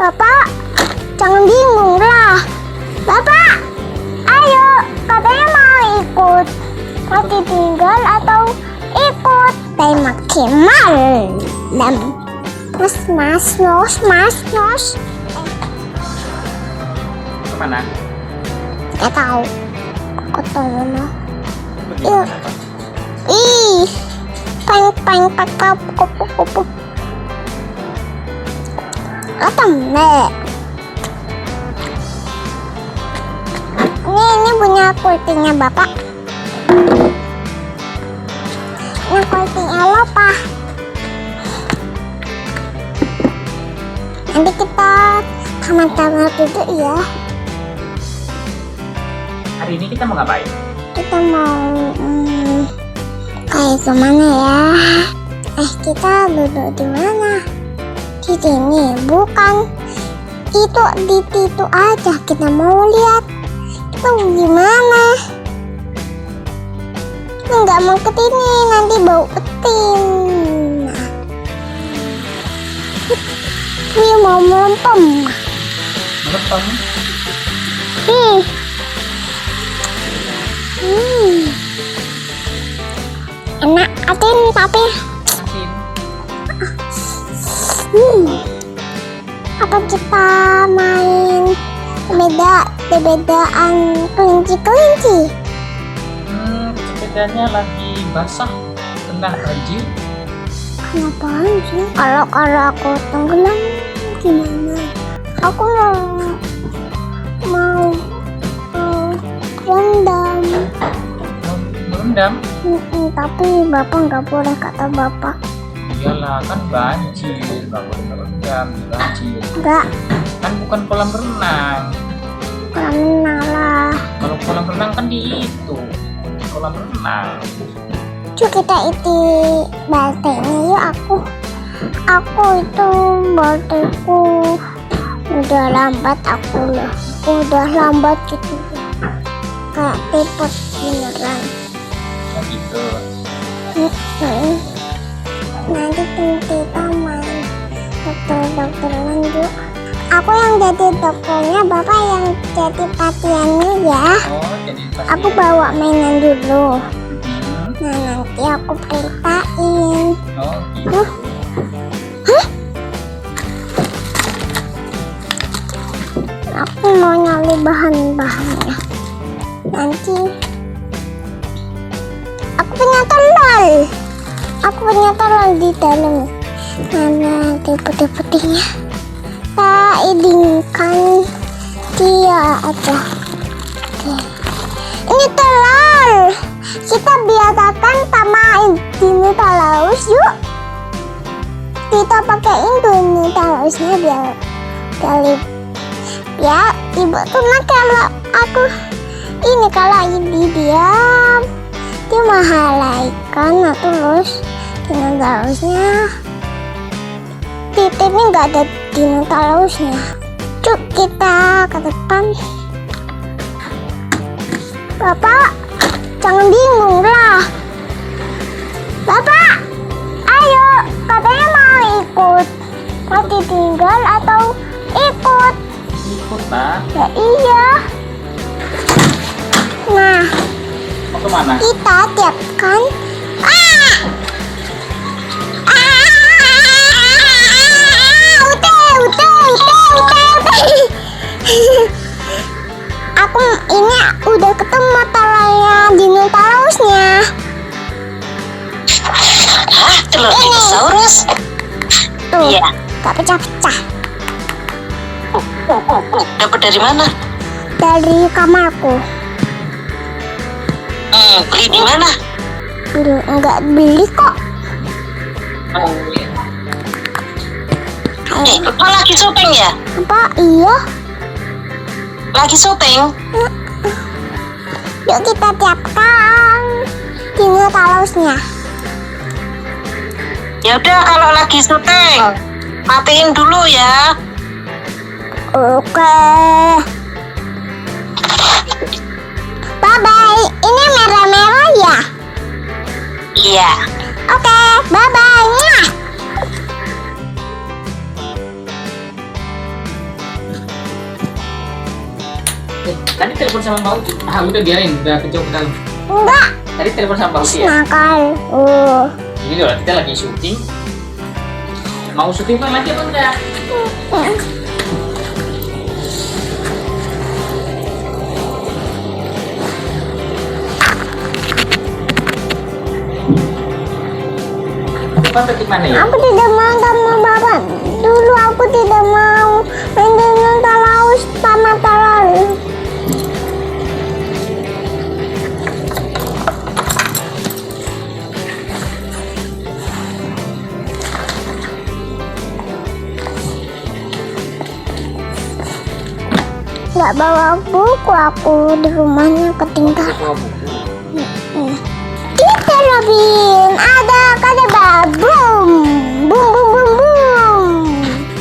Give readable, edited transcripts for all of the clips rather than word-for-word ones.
Bapak, jangan bingung lah. Bapak, ayo, katanya mau ikut. Mau ditinggal atau ikut? Saya makin malam. Mas. Kemana? Gak tahu. Aku tahu mana. Bagaimana, Pak? Ih, peng kupu. Nek. Ini punya kultinya Bapak. Ini kultinya Lopa. Nanti kita tamat-tamat dulu ya. Hari ini kita mau ngapain? Kita mau kayak kemana ya? Kita duduk di mana? Di sini bukan? Itu di situ aja. Kita mau lihat itu gimana? Nggak mau ke sini, nanti bau petin. Dia mau melempem. Melempem? Enak atin tapi Asin. apa kita main bedaan kelinci? Sepedanya lagi basah, kena banjir. Kenapaan sih? Kalau aku tenggelam gimana? Aku mau rendam. Merendam? Tapi Bapak nggak boleh, kata Bapak. Iyalah, kan banjir, nggak boleh merendam di banjir. Enggak, Kan bukan kolam renang. pernah lah. Kalau kolam renang kan di kolam renang. Cuk, kita iti baltenya yuk. Aku itu balteku udah lambat udah lambat gitu, kayak tepot beneran. Ya gitu. Nanti kita main dokter-dokteran yuk. Aku yang jadi dokternya, Bapak yang jadi pasiennya ya. Oh, jadi pasien. Aku bawa mainan dulu. Hmm. Nah, nanti aku perintahkan. Oh, gitu. Aku mau nyari bahan-bahannya. Nanti aku punya telur di dalam. Mana putih-putihnya? Kita idingkan dia aja. Oke. Ini telur. Kita biasakan sama Dinosaurus yuk. Kita pakaiin Dinosaurusnya biar ibu tuh kalau aku ini kalau ini diam dia mahalaikan. Nah terus Dinosaurusnya titiknya nggak ada Dinosaurusnya. Cuk, kita ke depan. Bapak, jangan bingung lah. Bapak, ayo, katanya mau ikut. Mau ditinggal atau ikut? Ikut, Pak. Ya iya. Nah, Mau kemana? kita tiapkan. Aku ini udah ketemu telurnya Dinosaurusnya. Hah? Telur dinosaurus? Tuh, Iya. gak pecah-pecah. Dapat dari mana? Dari kamarku. Beli di mana? Enggak beli kok. Lo lagi syuting ya? Apa? Iya. Lagi syuting? Yuk kita tiapkan Dinosaurusnya. Ya udah, kalau lagi syuting matiin dulu ya. Oke. Bye bye. Ini merah-merah ya? Iya. Oke, bye bye. Tadi telepon sama Mbak Uci. Ah, udah biarin, udah kejauh ke dalam. Enggak, Tadi telepon sama Mbak Uci ya. nakal. Ini loh, kita lagi syuting. Mau syuting kan lagi apa enggak? Bapak pergi mana ya? Aku tidak mau sama bapak. Dulu aku tidak mau main dengan talaus sama talaus. Nggak bawa buku, aku di rumahnya ketinggalan. Bawa buku. Kita Robin, ada kata boom, boom, boom, boom,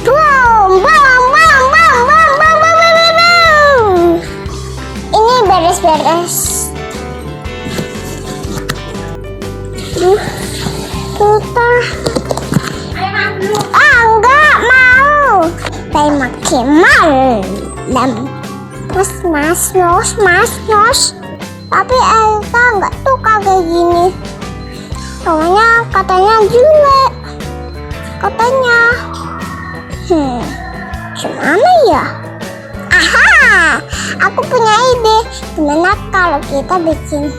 boom, boom, boom, boom, boom, boom, boom, boom, boom, boom, boom. Ini beres-beres. Kita enggak mau. Saya makin malam. Mas. Tapi Elsa nggak suka kayak gini. Soalnya katanya jelek. Katanya. Gimana ya? Aha, aku punya ide. Gimana kalau kita bikin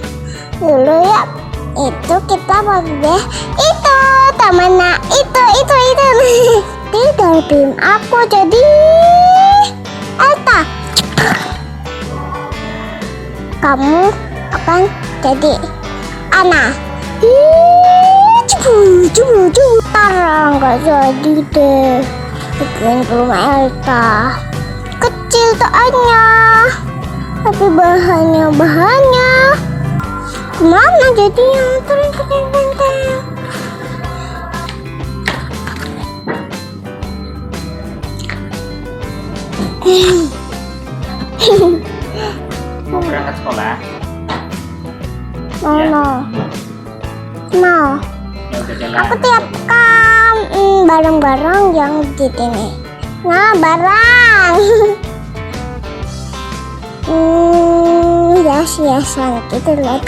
dulu ya? Itu kita pakai itu temennya itu. Tidak Bim, aku jadi Elsa. Kamu akan jadi Ana. Cubu. Sekarang nggak jadi deh. Bikin rumah Elsa. Kecil soalnya, tapi bahannya. Kemana jadinya? Turun. Mau berangkat sekolah? Mau. Ya udah jalan. Aku tiapkan barang-barang yang di sini. Nah, barang. Hias-hiasan gitu loh.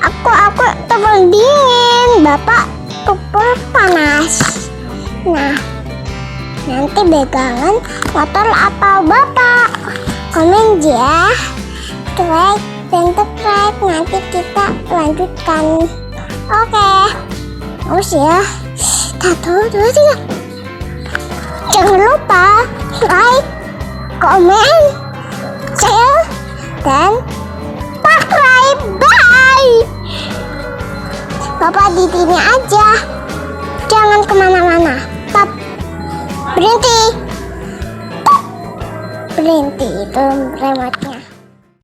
Aku tebel dingin, Bapak tebel panas. Nah, nanti pegangan motor atau Bapak. Komen ya. Like dan subscribe, nanti kita lanjutkan. Oke. Terus ya. 1, 2, 3. Jangan lupa like, komen, share, dan subscribe. Bye. Bapak di sini aja. Jangan kemana-mana. Stop. Berhenti. Itu remote-nya.